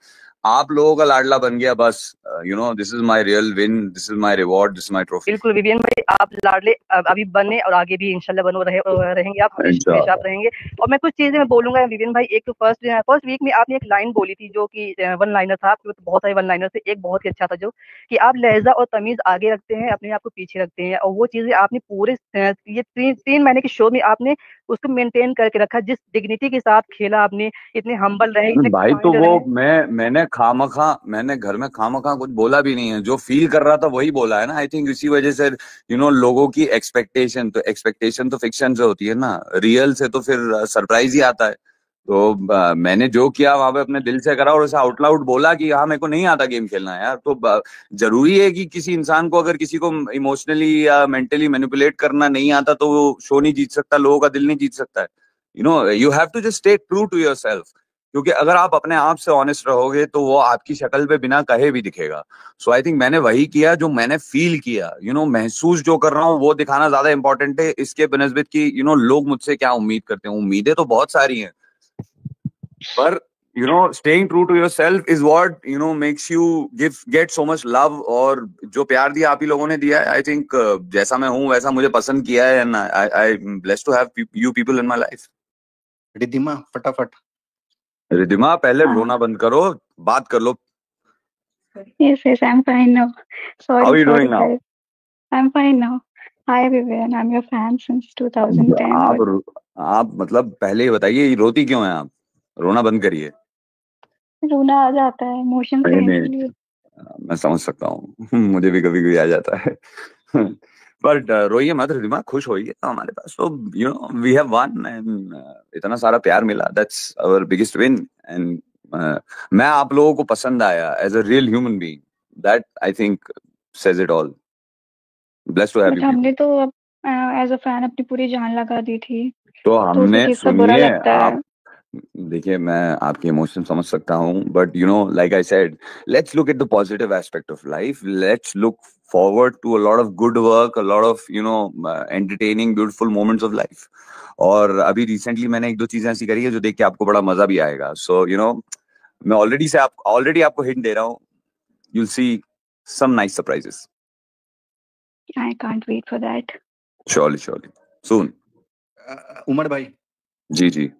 आप लोगों का लाडला बन गया बस। This is my real win, this is my reward, this is my trophy. बिल्कुल विवियन भाई, आप लाडले अभी बने और आगे भी इंशाल्लाह रहेंगे आप, हमेशा आप रहेंगे। और मैं कुछ चीजें मैं बोलूंगा विवियन भाई। एक तो फर्स्ट वीक में आपने एक लाइन बोली थी जो कि वन लाइनर था। आपके तो बहुत सारे वन लाइनर थे, एक बहुत ही अच्छा था जो कि आप लहजा और तमीज आगे रखते हैं, अपने आप को पीछे रखते हैं। और वो चीजें आपने पूरे ये 3 महीने के शो में आपने उसको मेंटेन करके रखा। जिस डिग्निटी के साथ खेला आपने, इतने हम्बल रहे, इतने भाई तो काइंड वो रहे। मैंने घर में खामखा कुछ बोला भी नहीं है, जो फील कर रहा था वही बोला है ना। आई थिंक इसी वजह से लोगों की एक्सपेक्टेशन तो फिक्शन से होती है ना, रियल से तो फिर सरप्राइज ही आता है। तो मैंने जो किया वहां पे अपने दिल से करा और उसे आउट लाउड बोला कि हाँ मेरे को नहीं आता गेम खेलना यार। तो जरूरी है कि किसी इंसान को अगर किसी को इमोशनली या मेंटली मैनिपुलेट करना नहीं आता तो वो शो नहीं जीत सकता, लोगों का दिल नहीं जीत सकता है। You have to just stay true to yourself, क्योंकि अगर आप अपने आप से ऑनेस्ट रहोगे तो वो आपकी शक्ल पे बिना कहे भी दिखेगा। सो आई थिंक मैंने वही किया जो मैंने फील किया। महसूस जो कर रहा हूँ वो दिखाना ज्यादा इंपॉर्टेंट है, इसके बनस्बत की लोग मुझसे क्या उम्मीद करते हैं। उम्मीदें तो बहुत सारी हैं, पर staying true to yourself is what makes you get so much love। और जो प्यार दिया आप ही लोगों ने दिया है, आई थिंक जैसा मैं हूँ वैसा मुझे पसंद किया है, and I blessed to have you people in my life। Riddhima फटाफट। रिद्धिमा पहले रोना बंद करो, बात कर लो। Yes, I'm fine now. How are Sorry, you doing now? guys. I'm fine now. Hi, Vivian. I'm your fan since 2010. आप मतलब पहले ही बताइए, रोती क्यों है आप? रोना बंद करिए। रोना आ जाता है इमोशन से, नहीं इसलिए। मैं समझ सकता हूँ, मुझे भी कभी कभी आ जाता है। बट रोइए मत रिद्धिमा, खुश होइए। हमारे पास तो वी हैव वन, एंड इतना सारा प्यार मिला, that's our biggest win. And मैं आप लोगों को पसंद आया as a real human being, that I think says it all. Blessed to have but you हमने पीपल। तो एज अ फैन अपनी पूरी जान लगा दी थी, तो तो हमने उसी चीज का बुरा सुनिए, लगता है। आप देखिए, मैं आपके इमोशन समझ सकता हूँ, but like I said, let's look at the positive aspect of life. Let's look forward to a lot of good work, a lot of entertaining beautiful moments of life। और अभी रिसेंटली मैंने 1-2 चीजें ऐसी करी है जो देख के आपको बड़ा मजा भी आएगा। सो मैं ऑलरेडी आपको हिंट दे रहा हूँ, you'll see some nice surprises। I can't wait for that. surely soon। Umar भाई। जी जी।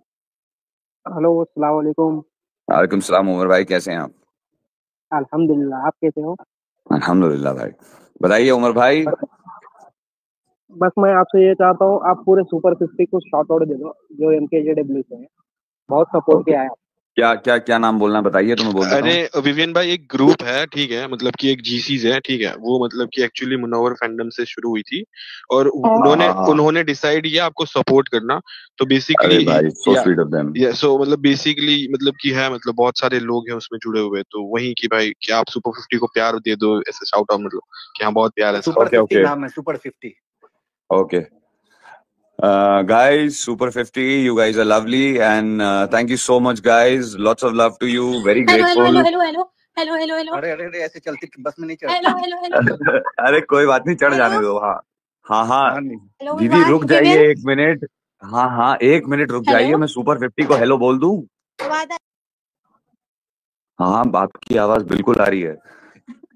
हेलो, अस्सलाम वालेकुम। वालेकुम सलाम उमर भाई, कैसे हैं आप? अल्हम्दुलिल्लाह, आप कैसे हो? अल्हम्दुलिल्लाह भाई। बताइए उमर भाई। बस मैं आपसे ये चाहता हूँ, आप पूरे सुपर 50 को शॉर्ट आउट दे दो जो MKJW से है। बहुत सपोर्ट किया है आप। क्या क्या क्या नाम बोलना है बताइए तो मैं बोल देता हूँ। अरे विवियन भाई, एक ग्रुप है, ठीक है, मतलब कि एक जीसीज है, ठीक है, वो मतलब कि एक्चुअली मुनव्वर फैंडम से शुरू हुई थी और उन्होंने हाँ उन्होंने डिसाइड किया आपको सपोर्ट करना। तो अरे बेसिकली भाई सो या स्वीट ऑफ देम। सो मतलब बेसिकली मतलब कि है, मतलब बहुत सारे लोग हैं उसमें जुड़े हुए, तो वही कि भाई कि आप सुपर 50 को प्यार दे दो, ऐसे शाउट आउट, मतलब कि हाँ बहुत प्यार है सर। सुपर ओके 50 ओके नाम है, super 50। Okay guys, Super 50, you guys are lovely and thank you so much guys, lots of love to you, very hello hello hello grateful। Hello hello hello hello hello अरे अरे अरे, ऐसे चलती बस में नहीं हेलो चढ़ती। हेलो हेलो अरे कोई बात नहीं, चढ़ जाने हेलो दो। हाँ हाँ हाँ हाँ नहीं, हेलो दीदी रुक विवेन जाइए 1 मिनट। हाँ हाँ 1 मिनट रुक जाइए, हेलो मैं सुपर 50 को हेलो बोल दूं। आवाज आ- हाँ हाँ आपकी आवाज बिल्कुल आ रही है,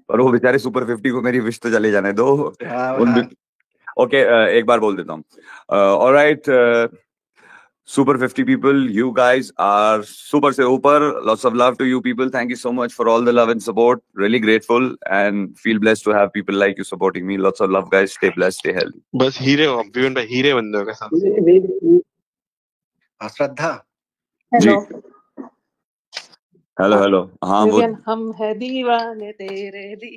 पर वो बेचारे सुपर 50 को मेरी विश तो चले जाने दो। हाँ उन हाँ। ओके एक बार बोल देता हूँ। Alright Super 50 people, you guys are super se upar. Lots of love to you people. Thank you so much for all the love and support. Really grateful and feel blessed to have people like you supporting me. Lots of love, guys. Stay blessed, stay healthy. बस हीरे हो आप थैंक यू विवियन भाई, हीरे बंदे हो कसम से। श्रद्धा। जी हेलो हेलो हेलो। हाँ वो विवियन, हम है दीवाने तेरे दी।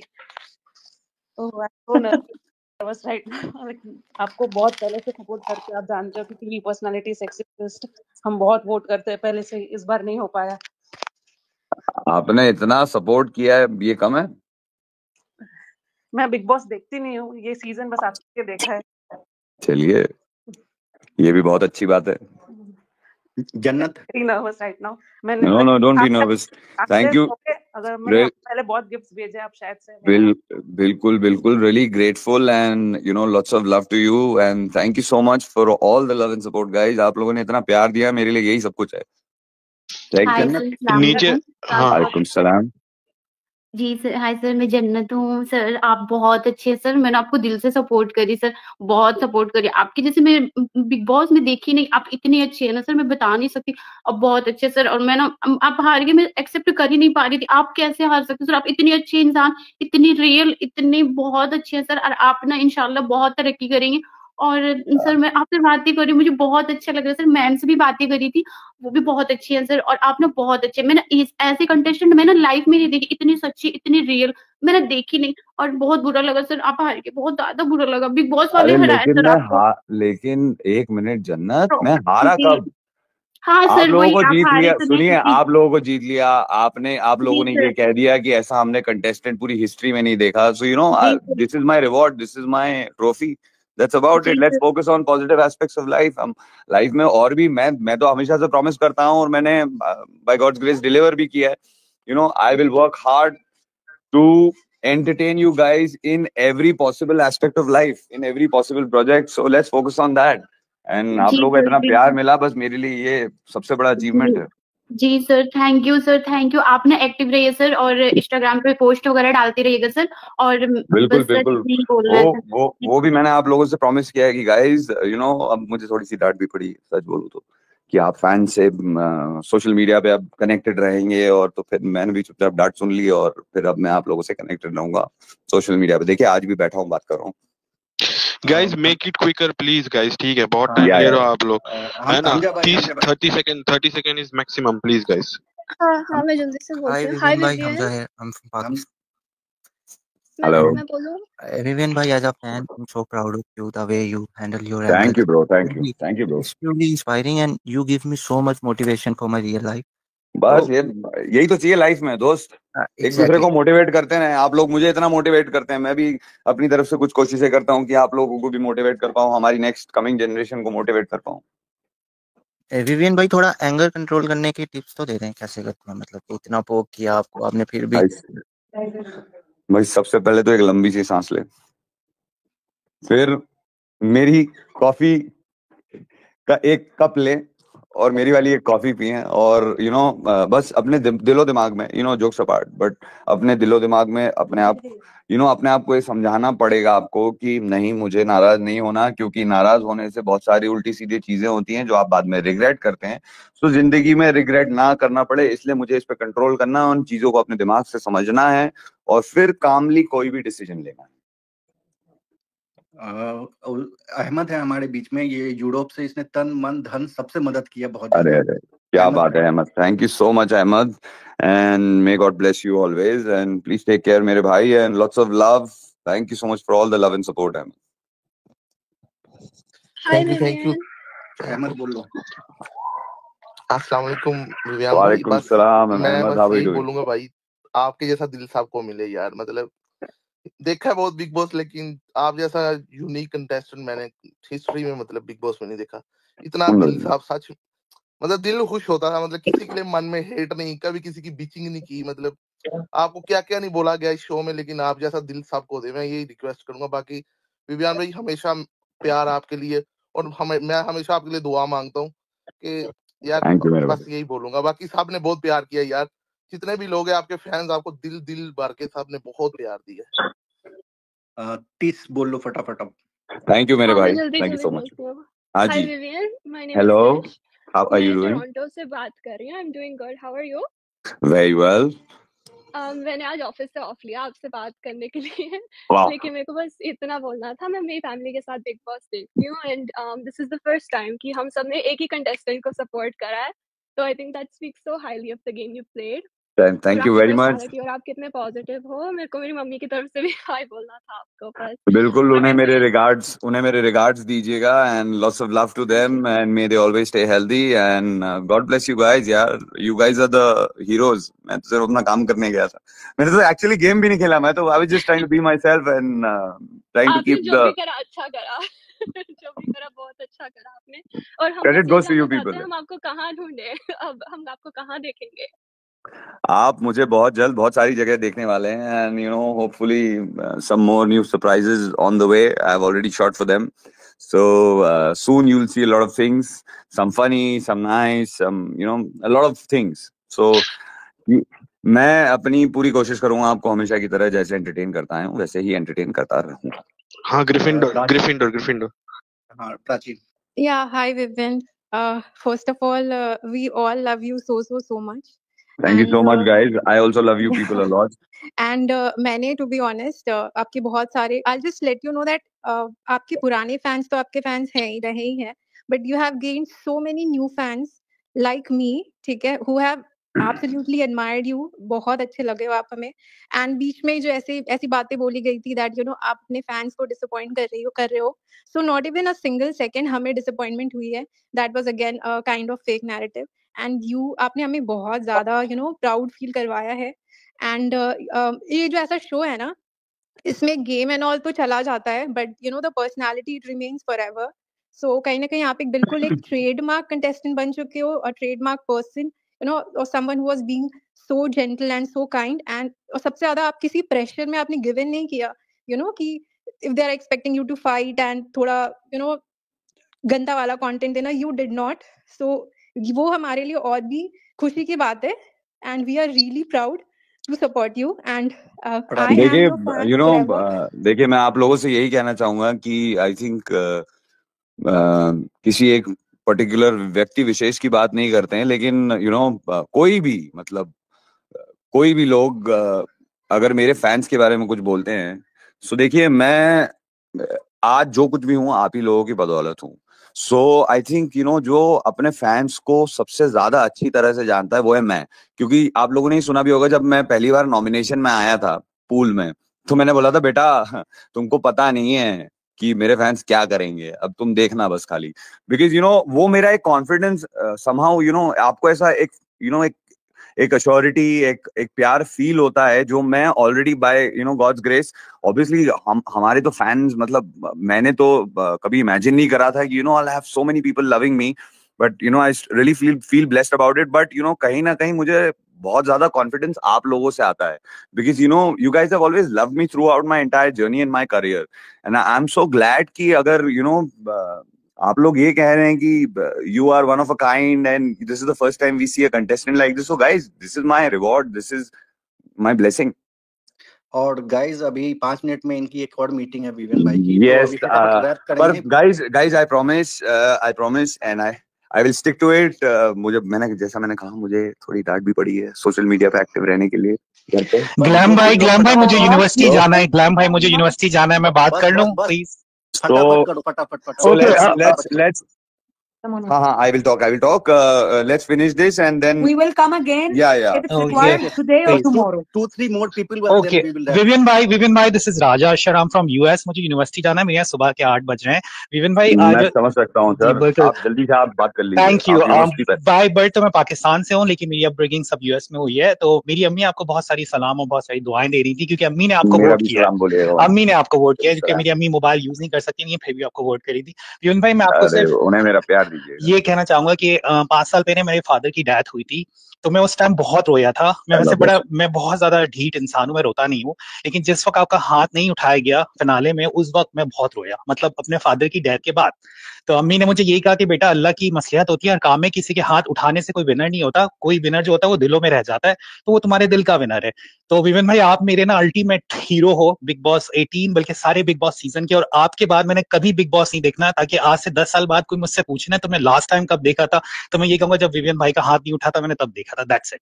ओह आई सो नर्वस राइट नाउ। आपको बहुत पहले से सपोर्ट करते, आप जानते हो कि टीवी पर्सनालिटी सेक्सिस्ट, हम बहुत वोट करते हैं पहले से, इस बार नहीं हो पाया। आपने इतना सपोर्ट किया है, ये कम है? मैं बिग बॉस देखती नहीं हूँ, ये सीजन बस आपके देखा है। चलिए ये भी बहुत अच्छी बात है। जन्नत। Nervous right now. मैंने no no don't be nervous. Thank you. अगर मैंने आपको पहले बहुत गिफ्ट्स भेजे, आप शायद से बिल्कुल बिल्कुल really grateful and you know lots of love to you and thank you so much for all the love and support guys. आप लोगों ने इतना प्यार दिया, मेरे लिए यही सब कुछ है। Thank hi you. सर, अस्सलाम नीचे वालेकुम। हाँ वालेकुम सलाम। जी सर, हाय सर, मैं जन्नत हूँ सर। आप बहुत अच्छे हैं सर, मैंने आपको दिल से सपोर्ट करी सर, बहुत सपोर्ट करी आपकी जैसे मैं बिग बॉस में देखी नहीं। आप इतने अच्छे हैं ना सर, मैं बता नहीं सकती। आप बहुत अच्छे सर, और मैं ना आप हार गए, मैं एक्सेप्ट कर ही नहीं पा रही थी। आप कैसे हार सकते सर? आप इतने अच्छे इंसान, इतनी रियल, इतने बहुत अच्छे हैं सर, और आप ना इंशाल्लाह बहुत तरक्की करेंगे। और सर मैं आपसे बातें कर रही हूँ, मुझे बहुत अच्छा लग रहा है सर। मैम से भी बातें करी थी, वो भी बहुत अच्छी है सर, और आप ना बहुत अच्छे। मैंने ऐसे कंटेस्टेंट मैंने लाइफ में नहीं देखी, इतनी सच्ची, इतनी रियल मैंने देखी नहीं। और बहुत बुरा लगा सर, आप हार के, बहुत ज्यादा बुरा लगा। बिग बॉस वाले अरे हराए सर आपको। लेकिन 1 मिनट जन्नत, तो मैं हारा जी कब? हाँ आप सर, लोगों वही को आप जीत हारे लिया, तो नहीं सुनिए जी। आप लोगों को जीत लिया आपने। आप जी लोगों ने सर, ये कह दिया कि ऐसा हमने कंटेस्टेंट पूरी हिस्ट्री में नहीं देखा। So you know ji sir, this is my reward, this is my trophy. That's about it. Ji let's sir, focus on positive aspects of life. हम लाइफ में और भी मैं तो हमेशा से प्रॉमिस करता हूँ और मैंने बाय गॉड्स ग्रेस डिलीवर भी किया है। You know I will work hard to entertain you guys in every possible aspect of life, in every possible project. So let's focus on that. And आप जी लोगों को सर, इतना जी प्यार सर, मिला, बस मेरे लिए ये सबसे बड़ा अचीवमेंट जी है। जी sir, thank you sir, thank you. आप ना एक्टिव रहिए सर, और इंस्टाग्राम पे पोस्ट वगैरह डालते रहिएगा सर। और बिल्कुल बस सर बिल्कुल। यही बोलना वो है सर। वो भी मैंने आप लोगों से प्रॉमिस किया है कि गाइस यू नो, अब मुझे थोड़ी सी डांट भी पड़ी सच बोलूं तो, कि आप फैन से सोशल मीडिया पे अब कनेक्टेड रहेंगे, और तो फिर मैंने भी चुपचाप डांट सुन ली और फिर अब मैं आप लोगों से कनेक्टेड रहूंगा सोशल मीडिया पे। देखिए आज भी बैठा हूँ बात कर रहा हूँ। Guys, make it quicker please guys, ठीक है, बहुत टाइम या ले या रहे हो आप लोग, है ना। हमजा भाई, 30 हमजा भाई। 30 second, 30 second is maximum, please guys. हाँ हाँ, मैं जल्दी से बोलती हाय हूँ। हाय विविन भाई, विवियन, हमजा है, I'm from हम Pakistan. हेलो। मैं बोलूँ? Vivian bhai, as a fan, I'm so proud of you, the way you handle your anger. Thank you bro, Truly, thank you bro. it's truly inspiring and you give me so much motivation for my real life. बस So, यही तो चाहिए लाइफ में दोस्त, एक दूसरे exactly. को मोटिवेट करते हैं। आप लोग मुझे इतना मोटिवेट करते हैं, मैं भी अपनी तरफ से कुछ कोशिशें करता हूँ कि आप लोगों को भी मोटिवेट कर पाऊँ, हमारी नेक्स्ट कमिंग जनरेशन को मोटिवेट कर पाऊँ। विवियन भाई, थोड़ा एंगर कंट्रोल करने की टिप्स तो दे दें, कैसे करते हैं? मतलब कि इतना पोक किया आपको, आपने फिर भी भाई सबसे पहले तो एक लंबी सी सांस ले, फिर मेरी कॉफी का एक कप ले और मेरी वाली एक कॉफी पिए, और यू नो बस अपने दिलो दिमाग में, you know jokes apart, but अपने दिलो दिमाग में अपने आप अपने आप को ये समझाना पड़ेगा आपको कि नहीं, मुझे नाराज नहीं होना, क्योंकि नाराज होने से बहुत सारी उल्टी सीधी चीजें होती हैं जो आप बाद में रिग्रेट करते हैं। तो जिंदगी में रिग्रेट ना करना पड़े, इसलिए मुझे इस पे कंट्रोल करना है, उन चीजों को अपने दिमाग से समझना है और फिर कामली कोई भी डिसीजन लेना है। अहमद है हमारे बीच में, ये यूरोप से, इसने तन मन धन सबसे मदद किया बहुत अरे ज्यादा। अरे क्या अहमद बात है Ahmed, thank you so much Ahmed, and may God bless you always, and please take care मेरे भाई, and lots of love, thank you so much for all the love and support Ahmed. Hi thank you. Vivian. Ahmed बोल लो। अस्सलाम वालेकुम विवियन भाई, वालेकुम बस सलाम मैं अहमद, बस हाउ आर यू यही डूइंग? बोलूंगा भाई, आपके जैसा दिल साहब को मिले यार। मतलब देखा है बहुत बिग बॉस, लेकिन आप जैसा यूनिक कंटेस्टेंट मैंने हिस्ट्री में मतलब बिग बॉस में नहीं देखा। इतना दिल साहब, सच मतलब दिल खुश होता था, मतलब किसी के लिए मन में हेट नहीं, कभी किसी की बिचिंग नहीं की, मतलब आपको क्या क्या नहीं बोला गया इस शो में, लेकिन आप जैसा दिल साहब को दे, मैं यही रिक्वेस्ट करूंगा। बाकी विवियन भाई हमेशा प्यार आपके लिए, और मैं हमेशा आपके लिए दुआ मांगता हूँ कि यार, थैंक यू मेरे बस भाई। यही बोलूंगा। बाकी साहब ने बहुत प्यार किया यार, जितने भी लोग हैं आपके फैंस, आपको दिल दिल भर के साहब ने बहुत प्यार दिया। 30 बोल लो फटाफट अब। थैंक यू मेरे हाँ मैं भाई, जल्दी थैंक यू जल्दी सो मच। बोलती हूँ। हाँ हाय जी, Vivian, my name is hello, Krish. How are you मैं डूइंग? टोरंटो से बात कर रही हूँ। I am doing good, how are you? Very well. मैंने आज ऑफिस से ऑफ लिया आपसे बात करने के लिए वाह, लेकिन मेरे को बस इतना बोलना था। मैं मेरी फैमिली के साथ बिग बॉस देखती हूँ and this is the first time कि हम सब ने एक ही कंटेस्टेंट को सपोर्ट करा है, तो I think that speaks so highly of the game you played और थैंक यू आपकी वेरी मच। पर्सनालिटी, और आप कितने पॉजिटिव हो। मेरे को मेरी मम्मी की तरफ से भी हाय बोलना था आपको बस। बिल्कुल, बट उन्हें एनीवे, मेरे रिगार्ड्स दीजिएगा, and lots of love to them, and may they always stay healthy, and God bless you guys यार, you guys are the heroes. मैं तो सिर्फ अपना काम करने गया था, मैंने तो एक्चुअली गेम भी नहीं खेला, मैं तो I was just trying to be myself and trying to आपने कीप जो द भी करा अच्छा करा जो भी करा बहुत अच्छा करा आपने। और हम क्रेडिट बस ये गोस टू यू जानना चाहते पीपल। हैं हम आपको कहाँ ढूंढे अब हम आपको कहाँ देखेंगे? आप मुझे बहुत जल्द बहुत सारी जगह देखने वाले हैं, and you know hopefully some more new surprises on the way, I have already shot for them, so soon you'll see a lot of things, some funny, some nice, some you know a lot of things, so मैं अपनी पूरी कोशिश करूंगा आपको हमेशा की तरह जैसे एंटरटेन करता हूं वैसे ही एंटरटेन करता रहूंगा। हाँ, ग्रिफिंडोर प्राची। Gryffindor Gryffindor. हाँ Prachi. Yeah, hi Vivian. First of all, we all love you so much. Thank you so And much guys, I also love you people a lot. and मैंने to be honest आपके बहुत सारे I'll just let you know that आपके पुराने fans तो आपके fans हैं ही रहे ही हैं, but you have gained so many new fans like me, ठीक है, who have absolutely admired you, बहुत अच्छे लगे हो आप हमें। एंड बीच में जो ऐसी बातें बोली गई थी दैट यू नो आप अपने फैंस को डिसअपॉइंट कर रहे हो, so not even a single second हमें डिसअपॉइंटमेंट हुई है। That was again a kind of fake narrative and आपने हमें बहुत ज्यादा यू नो प्राउड फील करवाया है। एंड ये जो ऐसा शो है ना, इसमें गेम एंड ऑल तो चला जाता है but you know the personality it remains forever. So कहीं ना कहीं आप एक बिल्कुल एक ट्रेडमार्क कंटेस्टेंट बन चुके हो, a trademark person you know, और someone who was being so gentle and so kind. And और सबसे ज्यादा आप किसी प्रेशर में आपने गिव इन नहीं किया, यू नो कि if they are expecting you to fight and थोड़ा यू नो गंदा वाला कंटेंट देना, यू डिड नॉट। सो वो हमारे लिए और भी खुशी की बात है and we are really proud to support you and I am देखिए your fan you know forever. देखिए मैं आप लोगों से यही कहना चाहूंगा कि आई थिंक किसी एक पर्टिकुलर व्यक्ति विशेष की बात नहीं करते हैं, लेकिन यू नो कोई भी मतलब कोई भी लोग अगर मेरे फैंस के बारे में कुछ बोलते हैं, सो देखिए मैं आज जो कुछ भी हूँ आप ही लोगों की बदौलत हूँ। सो आई थिंक यू नो जो अपने फैंस को सबसे ज्यादा अच्छी तरह से जानता है वो है मैं, क्योंकि आप लोगों ने ही सुना भी होगा जब मैं पहली बार नॉमिनेशन में आया था पूल में, तो मैंने बोला था बेटा तुमको पता नहीं है कि मेरे फैंस क्या करेंगे, अब तुम देखना बस खाली, बिकॉज यू नो वो मेरा एक कॉन्फिडेंस समहाउ यू नो आपको ऐसा एक यू नो एक अश्योरिटी एक प्यार फील होता है जो मैं already by you know God's grace, obviously हमारे तो फैंस मतलब मैंने तो कभी इमेजिन नहीं करा था कि you know I have so many people loving me, but you no I really feel blessed about it, but you no कहीं ना कहीं मुझे बहुत ज्यादा कॉन्फिडेंस आप लोगों से आता है, because you know you guys have always loved me through out my entire journey in my career, and I am so glad कि अगर यू नो आप लोग ये कह रहे हैं कि you are one of a kind and this is the first time we see a contestant like this, so guys this is my reward, this is my blessing. और गाइज अभी 5 मिनट में इनकी एक और मीटिंग है विवियन भाई की, तो Yes, अभी फटाफट रैप पर करेंगे। guys, I promise, and I will stick to it. मुझे मैंने कहा मुझे थोड़ी डांट भी पड़ी है सोशल मीडिया पे एक्टिव रहने के लिए घर पे। ग्लैम भाई मुझे यूनिवर्सिटी जाना है, ग्लैम भाई मुझे यूनिवर्सिटी जाना है, मैं बात कर लूं प्लीज? फटाफट करो, फटाफट So फटाफट let's करो, let's फटाफट let's I will talk. Let's finish this and then We will come again yeah. if it's Okay. required Yes, today or please. tomorrow. Two, three more people, then Okay. we will wrap. Vivian bhai, this is Raja Ashar. I'm from US. मुझे यूनिवर्सिटी जाना है, मेरे यहाँ सुबह के 8 बज रहे हैं. Vivian भाई मैं आज समझ सकता हूँ जी सर, बिल्कुल. आप जल्दी से आप बात कर लीजिए. Thank you. आप यूनिवर्सिटी पे बाय बर्थ तो मैं पाकिस्तान से हूँ, लेकिन मेरी अपब्रिंगिंग सब यूएस में हुई है. तो मेरी अम्मी आपको बहुत सारी सलाम और बहुत सारी दुआएं दे रही थी, क्योंकि अम्मी ने आपको मेरा वोट भी किया है. सलाम बोलिएगा. अम्मी ने आपको वोट किया है, क्योंकि मेरी अम्मी मोबाइल यूज नहीं कर सकती नहीं, फिर भी आपको वोट करी थी. विविन भाई मैं आपको अरे सिर्फ उन्हें मेरा प्यार दीजिए. ये कहना चाहूंगा कि 5 साल पहले मेरे फादर की डेथ हुई थी, तो मैं उस टाइम बहुत रोया था. मैं बहुत ज्यादा ढीठ इंसान हूँ, मैं रोता नहीं हूँ, लेकिन जिस वक्त आपका हाथ नहीं उठाया गया फिनाले में, उस वक्त मैं बहुत रोया, मतलब अपने फादर की डेथ के बाद. तो अम्मी ने मुझे यही कहा कि बेटा अल्लाह की मसलिहत होती है, हर काम में किसी के हाथ उठाने से कोई विनर नहीं होता, कोई विनर जो होता है वो दिलों में रह जाता है, तो वो तुम्हारे दिल का विनर है. तो विविन भाई आप मेरे ना अल्टीमेट हीरो हो बिग बॉस 18, बल्कि सारे बिग बॉस सीजन के, और आपके बाद मैंने कभी बिग बॉस नहीं देखना, ताकि आज से 10 साल बाद कोई मुझसे पूछना तो मैं लास्ट टाइम कब देखा था, तो मैं ये कहूंगा जब विविन भाई का हाथ नहीं उठा था मैंने तब देखा था. That's it.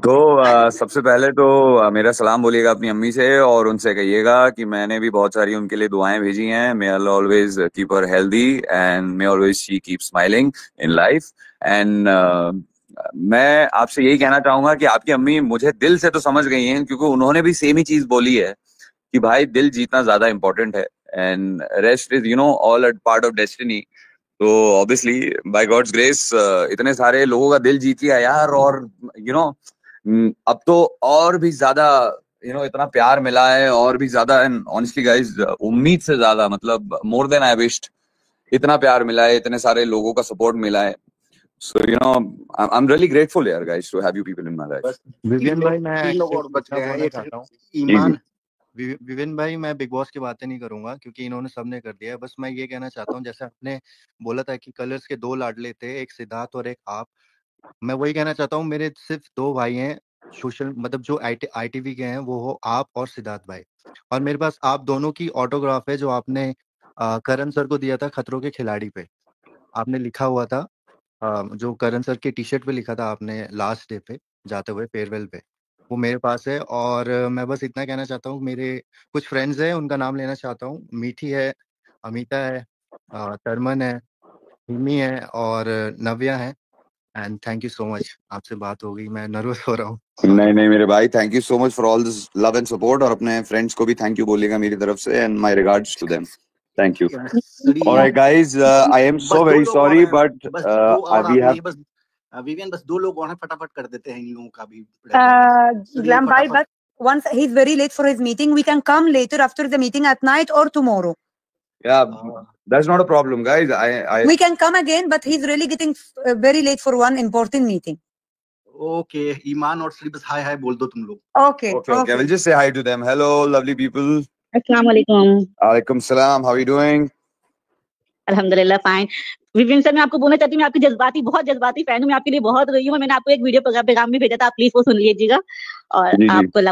तो सबसे पहले तो मेरा सलाम बोलिएगा अपनी अम्मी से, और उनसे कहिएगा कि मैंने भी बहुत सारी उनके लिए दुआएं भेजी हैं. May Allah always keep her healthy and may always she keep smiling in life. And मैं आपसे यही कहना चाहूंगा कि आपकी अम्मी मुझे दिल से तो समझ गई हैं, क्योंकि उन्होंने भी सेम ही चीज बोली है कि भाई दिल जीतना ज्यादा इंपॉर्टेंट है, and rest is all a part of destiny. तो ऑब्वियसली बाय गॉड्स ग्रेस इतने सारे लोगों का दिल जीत लिया यार, और अब तो और भी ज्यादा इतना प्यार मिला है, और भी ज्यादा, एंड ऑनेस्टली गाइस उम्मीद से ज्यादा, मतलब मोर देन आई विश्ड, इतना प्यार मिला है, इतने सारे लोगों का सपोर्ट मिला है. So I am really grateful यार guys to have you people in my life. Vivian भाई मैं तीन लोग और बच गए हैं. ईमान विविन भाई मैं बिग बॉस की बातें नहीं करूंगा, क्योंकि इन्होंने सबने कर दिया है. बस मैं ये कहना चाहता हूँ, जैसे आपने बोला था कि कलर्स के 2 लाडले थे, एक सिद्धार्थ और एक आप. मैं वही कहना चाहता हूँ, मेरे सिर्फ 2 भाई हैं सोशल, मतलब जो ITV के हैं, वो हो आप और सिद्धार्थ भाई. और मेरे पास आप दोनों की ऑटोग्राफ है, जो आपने करण सर को दिया था खतरों के खिलाड़ी पे. आपने लिखा हुआ था, जो करण सर के टी-शर्ट पे लिखा था आपने लास्ट डे पे जाते हुए फेयरवेल पे, वो मेरे पास है. और मैं बस इतना कहना चाहता हूँ, मेरे कुछ फ्रेंड्स हैं, उनका नाम लेना चाहता हूँ. मीठी है, अमिता है, तरमन है, हिमी है और नव्या है. And thank you so much. आपसे बात हो गई, मैं नर्वस हो रहा हूँ. नहीं मेरे भाई, thank you so much for all this love and support, और अपने फ्रेंड्स को भी थैंक यू बोलिएगा मेरी तरफ से, and my regards to them. Thank you. Alright guys, I am so very sorry, but we have Vivian बस 2 लोग और हैं, फटाफट कर देते हैं इन लोगों का भी. Glam bhai, but once he's very late for his meeting, we can come later after the meeting at night or tomorrow. Yeah, that's not a problem, guys. We can come again, but he's really getting very late for one important meeting. Okay, ईमान और श्री बस हाय हाय बोल दो तुम लोग. Okay. I will just say hi to them. Hello, lovely people. अस्सलाम वालेकुम. Alaikum salam. How are you doing? अल्हम्दुलिल्लाह फाइन. विविन सर, मैं आपको बोलना चाहती हूँ, मैं आपकी बहुत जज्बाती फैन हूँ, मैं आपके लिए बहुत रही हूँ. मैंने आपको एक वीडियो पैगाम भी भेजा था, आप प्लीज वो सुन लीजिएगा, और आपको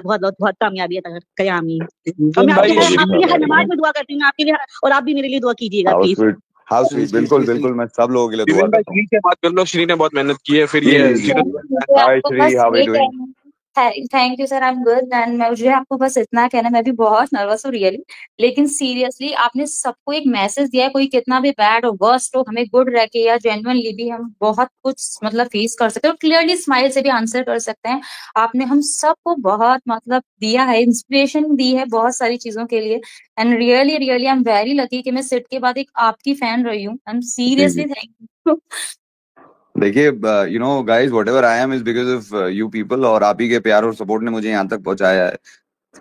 बहुत कामयाबी करें. आमीन. और मैं आपके लिए हर नमाज में दुआ करती हूँ, आपके लिए, और आप भी मेरे लिए दुआ कीजिएगा प्लीज. हाँ स्वीट, बिल्कुल मैं सब लोगों के लिए दुआ करता हूँ. श्री से बात कर लो, श्री ने बहुत मेहनत की है. फिर ये hi Shri, how are you doing? Thank you sir, I am good. And मुझे आपको बस इतना कहना, मैं भी बहुत नर्वस हूँ रियली, लेकिन सीरियसली आपने सबको एक मैसेज दिया है, कोई कितना भी बैड हो, वर्स्ट हो, हमें गुड रह के या जेन्युइनली भी हम बहुत कुछ मतलब फेस कर सकते हैं, और क्लियरली स्माइल से भी आंसर कर सकते हैं. आपने हम सबको बहुत मतलब दिया है, इंस्पिरेशन दी है बहुत सारी चीजों के लिए. And really I am very lucky कि मैं सिट के बाद एक आपकी फैन रही हूँ. I am seriously thank you. देखिए guys, whatever I am is because of you people, और आप ही के प्यार और सपोर्ट ने मुझे यहाँ तक पहुंचाया है.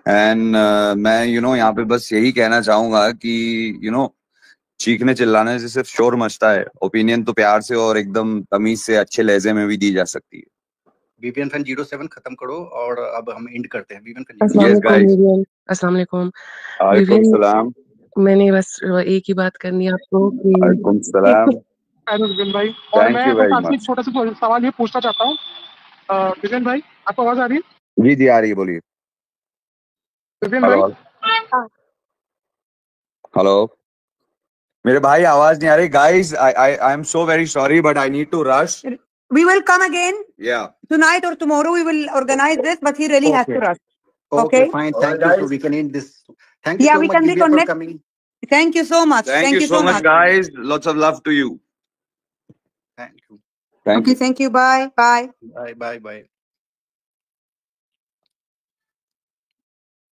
एंड मैं यहाँ पे बस यही कहना चाहूंगा कि चीखने चिल्लाने से सिर्फ शोर मचता है, ओपिनियन तो प्यार से और एकदम तमीज से अच्छे लहजे में भी दी जा सकती है. विवियन फैन 07 खत्म करो, और अब हम एंड करते हैं. विवियन फैन अस्सलाम वालेकुम. वालेकुम सलाम. मैंने बस एक ही बात करनी है आपको. वालेकुम सलाम. विवियन भाई, और मैं बस एक छोटा सा सवाल ये पूछना चाहता हूँ. विवियन भाई, आपको आवाज आ रही है? जी आ रही है, बोलिए. विवियन भाई, हेलो मेरे भाई, आवाज नहीं आ रही. Guys, I am so very sorry, but I need to rush. We will come again. Yeah. Tonight or tomorrow we will organize this, but he really has to rush. Okay, fine. Thank you. So we can end this. Thank you so much, Vivian, for coming. Thank you so much. Thank you so much, guys. Lots of love to you. Thank you. Thank Okay, you. thank you. Bye. Bye. Bye.